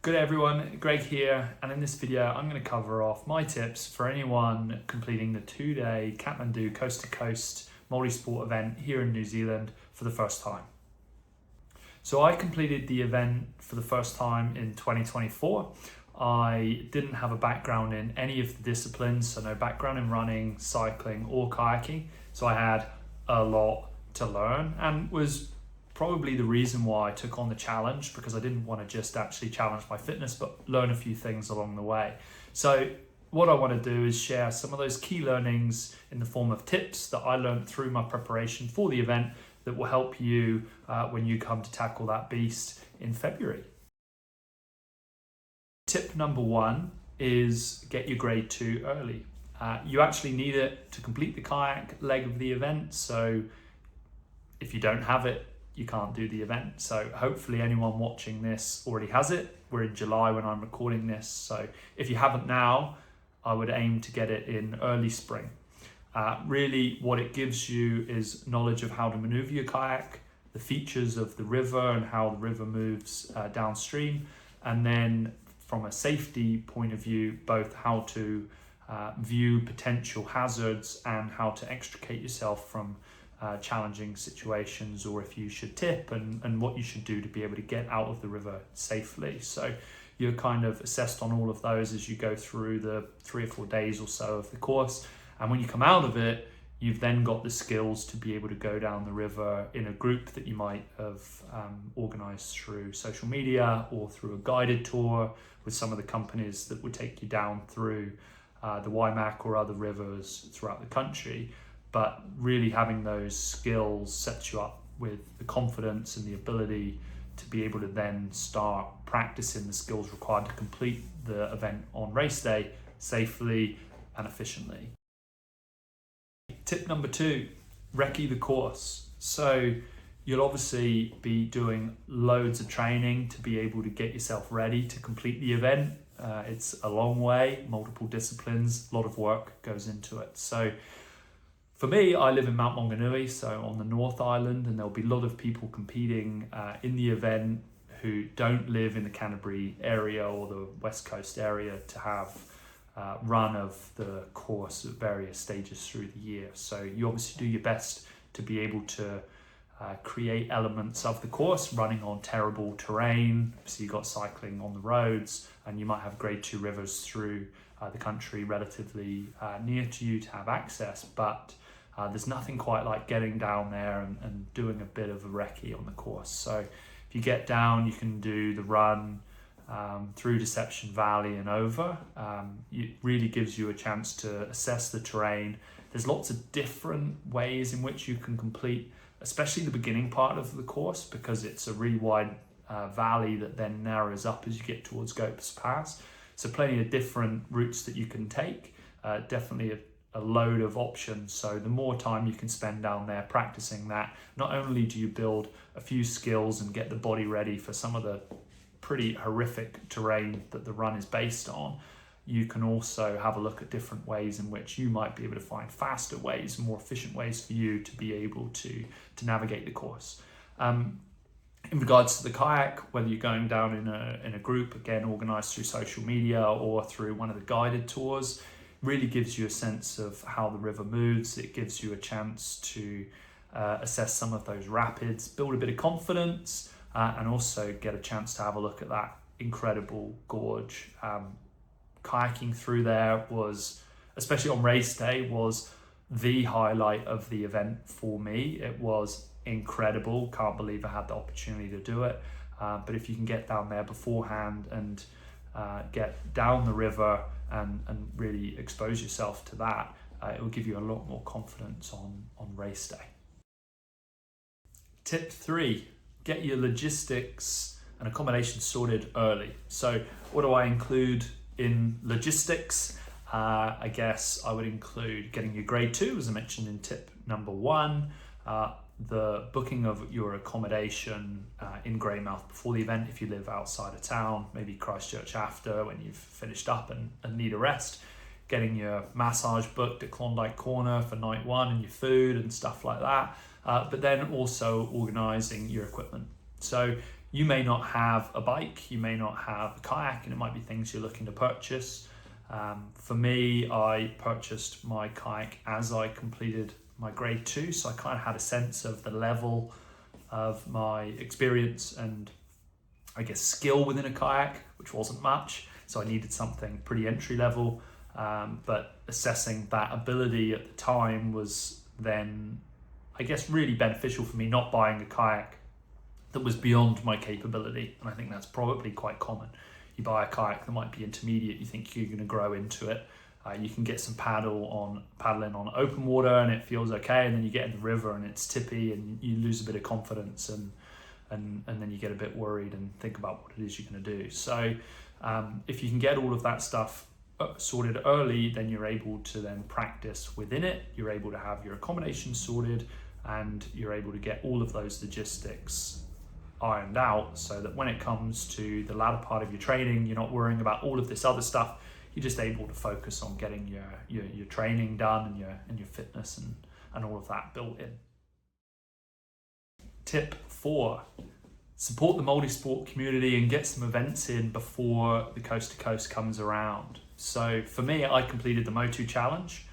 Good everyone, Greg here, and in this video I'm going to cover off my tips for anyone completing the 2-day Kathmandu Coast to Coast Multisport event here in New Zealand for the first time. So I completed the event for the first time in 2024. I didn't have a background in any of the disciplines, so no background in running, cycling or kayaking, so I had a lot to learn and was probably the reason why I took on the challenge, because I didn't want to just actually challenge my fitness but learn a few things along the way. So what I want to do is share some of those key learnings in the form of tips that I learned through my preparation for the event that will help you when you come to tackle that beast in February. Tip number 1 is get your grade 2 early. You actually need it to complete the kayak leg of the event, so if you don't have it, you can't do the event. So hopefully anyone watching this already has it. We're in July when I'm recording this, so if you haven't now, I would aim to get it in early spring. Really what it gives you is knowledge of how to maneuver your kayak, the features of the river and how the river moves downstream, and then from a safety point of view, both how to view potential hazards and how to extricate yourself from challenging situations, or if you should tip, and what you should do to be able to get out of the river safely. So you're kind of assessed on all of those as you go through the 3 or 4 days or so of the course. And when you come out of it, you've then got the skills to be able to go down the river in a group that you might have organized through social media or through a guided tour with some of the companies that would take you down through the Waimak or other rivers throughout the country. But really having those skills sets you up with the confidence and the ability to be able to then start practicing the skills required to complete the event on race day safely and efficiently. Tip number 2, recce the course. So you'll obviously be doing loads of training to be able to get yourself ready to complete the event. It's a long way, multiple disciplines, a lot of work goes into it. So for me, I live in Mount Maunganui, so on the North Island, and there'll be a lot of people competing in the event who don't live in the Canterbury area or the West Coast area to have run of the course at various stages through the year. So you obviously do your best to be able to create elements of the course running on terrible terrain. So you've got cycling on the roads, and you might have grade 2 rivers through the country relatively near to you to have access, but there's nothing quite like getting down there and doing a bit of a recce on the course. So if you get down, you can do the run through Deception Valley and over. It really gives you a chance to assess the terrain. There's lots of different ways in which you can complete, especially the beginning part of the course, because it's a really wide valley that then narrows up as you get towards Gopes Pass. So plenty of different routes that you can take, definitely a load of options. So the more time you can spend down there practicing that, not only do you build a few skills and get the body ready for some of the pretty horrific terrain that the run is based on, you can also have a look at different ways in which you might be able to find faster ways, more efficient ways for you to be able to navigate the course. In regards to the kayak, whether you're going down in a group, again organized through social media or through one of the guided tours, really gives you a sense of how the river moves. It gives you a chance to assess some of those rapids, build a bit of confidence, and also get a chance to have a look at that incredible gorge. Kayaking through there was, especially on race day, was the highlight of the event for me. It was incredible. Can't believe I had the opportunity to do it. But if you can get down there beforehand and get down the river and really expose yourself to that, it will give you a lot more confidence on race day. Tip 3, get your logistics and accommodation sorted early. So what do I include in logistics? I guess I would include getting your grade 2, as I mentioned in tip number 1, the booking of your accommodation in Greymouth before the event if you live outside of town, maybe Christchurch after when you've finished up and need a rest, getting your massage booked at Klondike Corner for night 1 and your food and stuff like that, but then also organising your equipment. So You may not have a bike, you may not have a kayak, and it might be things you're looking to purchase. For me, I purchased my kayak as I completed my grade 2, so I kind of had a sense of the level of my experience and I guess skill within a kayak, which wasn't much, so I needed something pretty entry level, but assessing that ability at the time was then, I guess, really beneficial for me, not buying a kayak that was beyond my capability. And I think that's probably quite common. You buy a kayak that might be intermediate, you think you're going to grow into it. You can get some paddling on open water and it feels okay, and then you get in the river and it's tippy and you lose a bit of confidence, and then you get a bit worried and think about what it is you're going to do. So if you can get all of that stuff sorted early, then you're able to then practice within it. You're able to have your accommodation sorted, and you're able to get all of those logistics ironed out, so that when it comes to the latter part of your training, you're not worrying about all of this other stuff. You're just able to focus on getting your training done and your fitness and all of that built in. Tip 4, support the multisport community and get some events in before the Coast to Coast comes around. So for me, I completed the Motu Challenge,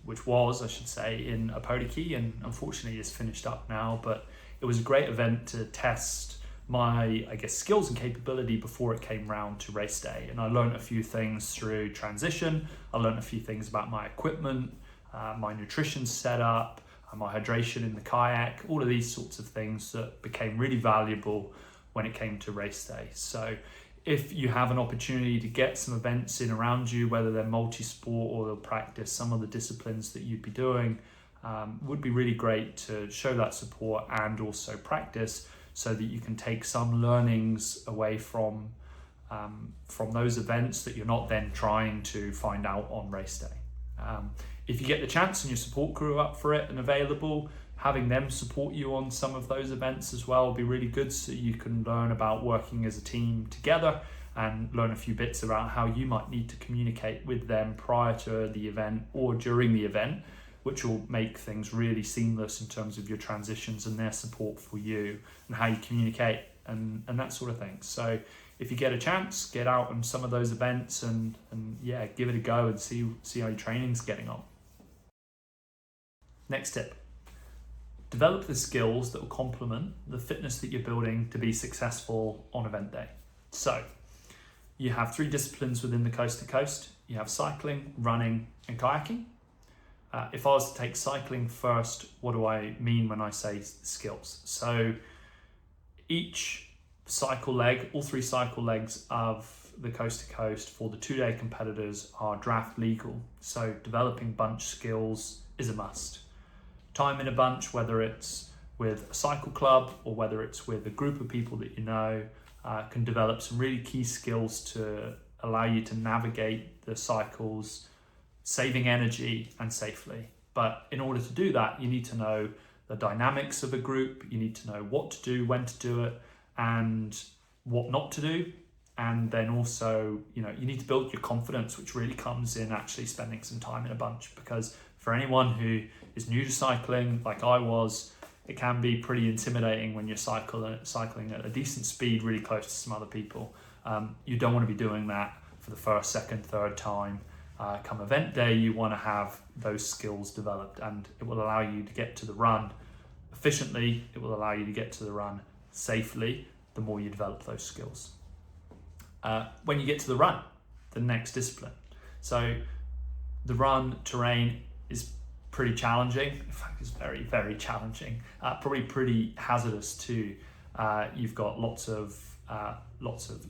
which was, I should say, in Apodiki, and unfortunately is finished up now, but it was a great event to test my, I guess, skills and capability before it came round to race day. And I learned a few things through transition. I learned a few things about my equipment, my nutrition setup, my hydration in the kayak, all of these sorts of things that became really valuable when it came to race day. So if you have an opportunity to get some events in around you, whether they're multi-sport or they'll practice some of the disciplines that you'd be doing, would be really great to show that support and also practice, so that you can take some learnings away from those events that you're not then trying to find out on race day. If you get the chance and your support crew are up for it and available, having them support you on some of those events as well will be really good, so you can learn about working as a team together and learn a few bits about how you might need to communicate with them prior to the event or during the event, which will make things really seamless in terms of your transitions and their support for you and how you communicate and that sort of thing. So if you get a chance, get out on some of those events and yeah, give it a go and see how your training's getting on. Next tip, develop the skills that will complement the fitness that you're building to be successful on event day. So you have 3 disciplines within the Coast to Coast. You have cycling, running, and kayaking. If I was to take cycling first, what do I mean when I say skills? So each cycle leg, all 3 cycle legs of the Coast to Coast for the 2-day competitors are draft legal. So developing bunch skills is a must. Time in a bunch, whether it's with a cycle club or whether it's with a group of people that you know, can develop some really key skills to allow you to navigate the cycles, saving energy and safely. But in order to do that, you need to know the dynamics of a group, you need to know what to do, when to do it, and what not to do. And then also, you need to build your confidence, which really comes in actually spending some time in a bunch. Because for anyone who is new to cycling, like I was, it can be pretty intimidating when you're cycling at a decent speed, really close to some other people. You don't want to be doing that for the first, second, third time. Come event day, you want to have those skills developed, and it will allow you to get to the run efficiently. It will allow you to get to the run safely, the more you develop those skills. When you get to the run, the next discipline. So the run terrain is pretty challenging. In fact, it's very, very challenging. Probably pretty hazardous too. You've got lots of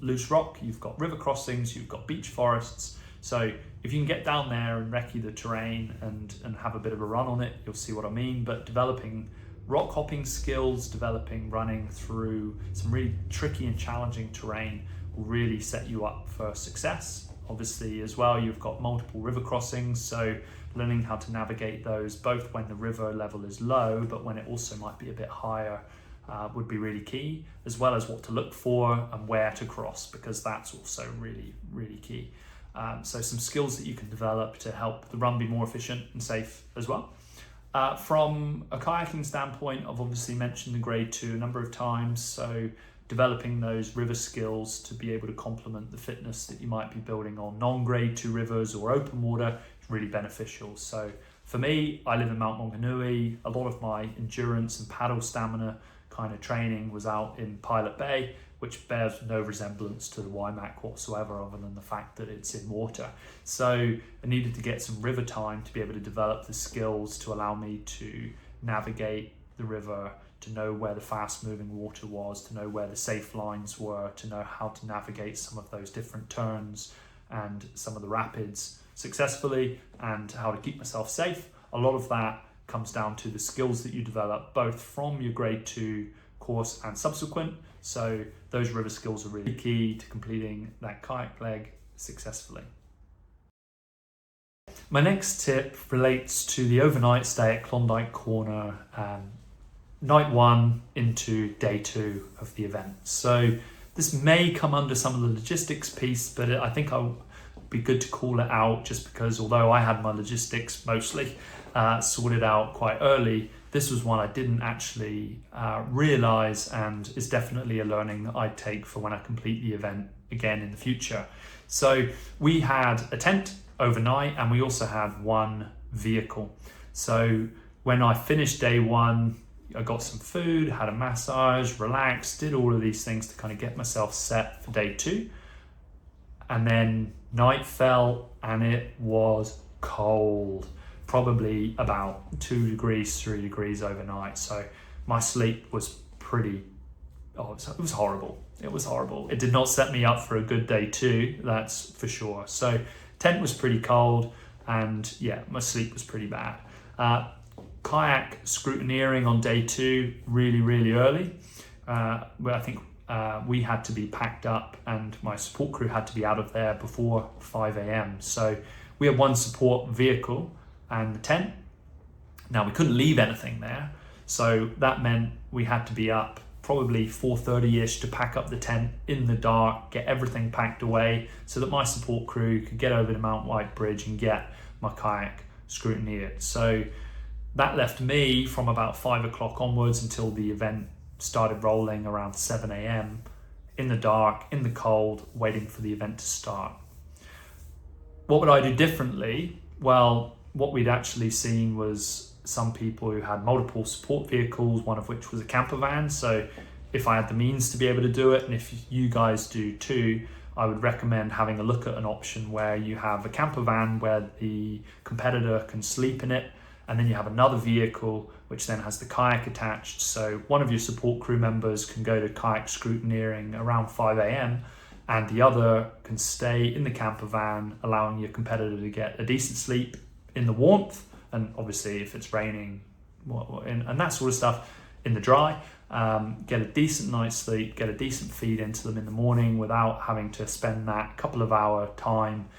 loose rock, you've got river crossings, you've got beech forests. So if you can get down there and recce the terrain and have a bit of a run on it, you'll see what I mean. But developing rock hopping skills, developing running through some really tricky and challenging terrain will really set you up for success. Obviously as well, you've got multiple river crossings, so learning how to navigate those, both when the river level is low, but when it also might be a bit higher, would be really key, as well as what to look for and where to cross, because that's also really, really key. So some skills that you can develop to help the run be more efficient and safe as well. From a kayaking standpoint, I've obviously mentioned the grade 2 a number of times, so developing those river skills to be able to complement the fitness that you might be building on non-grade 2 rivers or open water is really beneficial. So for me, I live in Mount Maunganui. A lot of my endurance and paddle stamina kind of training was out in Pilot Bay, which bears no resemblance to the Waimak whatsoever, other than the fact that it's in water. So I needed to get some river time to be able to develop the skills to allow me to navigate the river, to know where the fast moving water was, to know where the safe lines were, to know how to navigate some of those different turns and some of the rapids successfully, and how to keep myself safe. A lot of that comes down to the skills that you develop both from your grade 2 course and subsequent. So those river skills are really key to completing that kayak leg successfully. My next tip relates to the overnight stay at Klondike Corner, night 1 into day 2 of the event. So this may come under some of the logistics piece, but I think I'll be good to call it out, just because although I had my logistics mostly sorted out quite early, this was one I didn't actually realize, and is definitely a learning that I'd take for when I complete the event again in the future. So we had a tent overnight, and we also had one vehicle. So when I finished day 1, I got some food, had a massage, relaxed, did all of these things to kind of get myself set for day 2. And then night fell and it was cold, probably about 2 degrees, 3 degrees overnight. So my sleep was it was horrible. It was horrible. It did not set me up for a good day 2, that's for sure. So tent was pretty cold, and yeah, my sleep was pretty bad. Kayak scrutineering on day 2 really early, where I think we had to be packed up and my support crew had to be out of there before 5 a.m. So we had one support vehicle and the tent. Now we couldn't leave anything there, so that meant we had to be up probably 4:30ish to pack up the tent in the dark, get everything packed away so that my support crew could get over to Mount White Bridge and get my kayak scrutineered. So that left me from about 5 o'clock onwards until the event started rolling around 7 a.m. in the dark, in the cold, waiting for the event to start. What would I do differently? Well, what we'd actually seen was some people who had multiple support vehicles, one of which was a camper van. So if I had the means to be able to do it, and if you guys do too, I would recommend having a look at an option where you have a camper van where the competitor can sleep in it, and then you have another vehicle which then has the kayak attached. So one of your support crew members can go to kayak scrutineering around 5 a.m. and the other can stay in the camper van, allowing your competitor to get a decent sleep in the warmth, and obviously if it's raining and that sort of stuff, in the dry, get a decent night's sleep, get a decent feed into them in the morning without having to spend that couple of hour time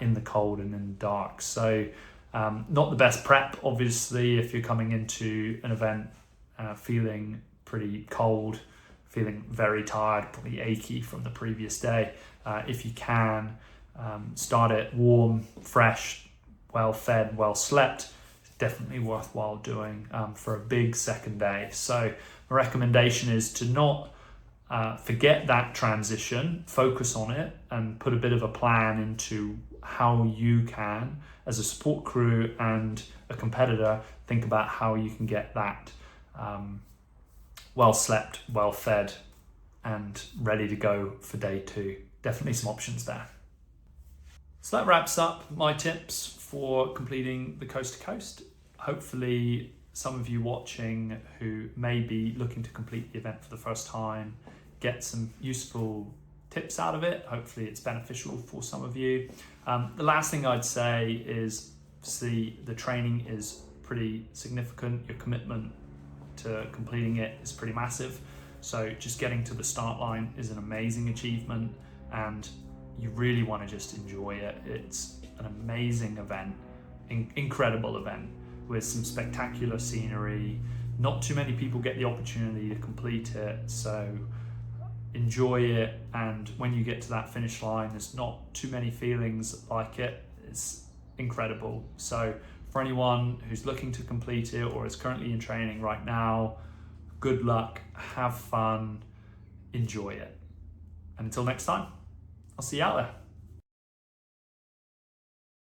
in the cold and in the dark. So not the best prep, obviously, if you're coming into an event feeling pretty cold, feeling very tired, probably achy from the previous day. If you can, start it warm, fresh, well fed, well slept, it's definitely worthwhile doing for a big second day. So my recommendation is to not forget that transition, focus on it, and put a bit of a plan into how you can, as a support crew and a competitor, think about how you can get that well slept, well fed, and ready to go for day 2. Definitely some options there. So that wraps up my tips for completing the Coast to Coast. Hopefully some of you watching who may be looking to complete the event for the first time get some useful tips out of it. Hopefully it's beneficial for some of you. The last thing I'd say is, see, the training is pretty significant. Your commitment to completing it is pretty massive. So just getting to the start line is an amazing achievement, and you really want to just enjoy it. It's an amazing event, incredible event with some spectacular scenery. Not too many people get the opportunity to complete it, so enjoy it. And when you get to that finish line, there's not too many feelings like it. It's incredible. So for anyone who's looking to complete it or is currently in training right now, good luck, have fun, enjoy it. And until next time, I'll see you out there.